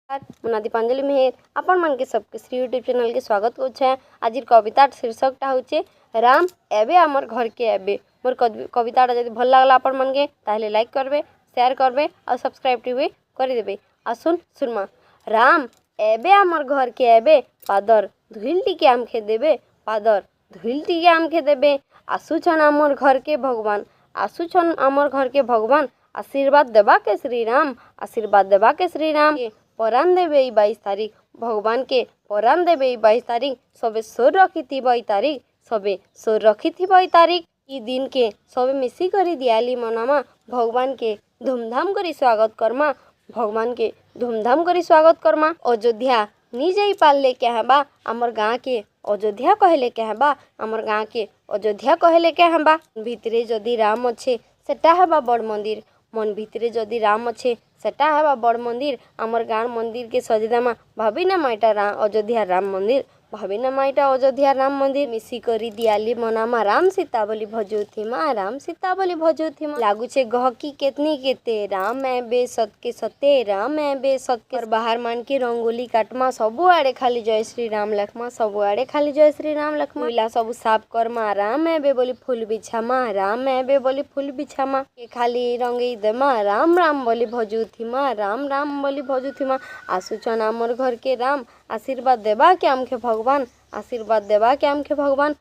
मुना दीपांजलि मेहर आपण मान के सबके श्री यूट्यूब चैनल के स्वागत करुछे। आज कवितार शीर्षकटा होचे राम एबे आमर घर के एबे। मोर कविताटा जदि भल लागला आपण मान के ताहले लाइक करबे, शेयर करबे और सब्सक्राइब टी कर देबे। आसुन सुनमा राम एबे आमर घर के एबे, पादर धुइल टिके आमखे देबे, पादर धुइल टिके आमखे देबे। आसुछन आमर घर के भगवान, आसुछन आमर घर के भगवान, आशीर्वाद देबा के श्री राम, आशीर्वाद देबा के श्री राम। परान देबे 22 तारीख भगवान के परान देबे 22 तारीख। सबे सोर रखी थी तारीख, सबे सोर रखी थी तारीख। ई दिन के सबे मिसी करी दियाली मनामा, भगवान के धूमधाम करी स्वागत करमा, भगवान के धूमधाम करी स्वागत करमा। अयोध्या नी जाई पाले क्या हेबा, आमर गाँ के अयोध्या कहले क्या हेबा, आमर गाँ के अयोध्या कहले क्या हेबा। भितरे जदि राम अच्छे सेटा हेबा बड़ मंदिर, मन भितरे जदि राम अच्छे सेटा हेबा बड़ मंदिर। आमर गाँव मंदिर के सजेदामा भाभी ना माइटा अयोध्या राम मंदिर, भाभी ना माइटा अयोध्या राम मंदिर। मिसी करी दियाली मनामा राम सीता बोली भजुथिमा, राम सीता बोली भजुथिमा। लागुचे गहकी केतनी केते राम एबे सतके सते, राम एबे सतके। बाहर मान के रंगोली काटमा, सबु आड़े खाली जय श्री राम लखमा, सबु आड़े खाली जय श्री राम लखमा। मिला सबु साफ करमा, राम एबे बोली फूल बिछामा, राम एबे बोली फूल बिछामा। के खाली रंगई देमा, राम राम बोली भजुथिमा, राम राम बोली भजुथिमा। आसुचन आमर घर के राम, आशीर्वाद देबा के आमखे भगवान, आशीर्वाद देबा के आमखे भगवान।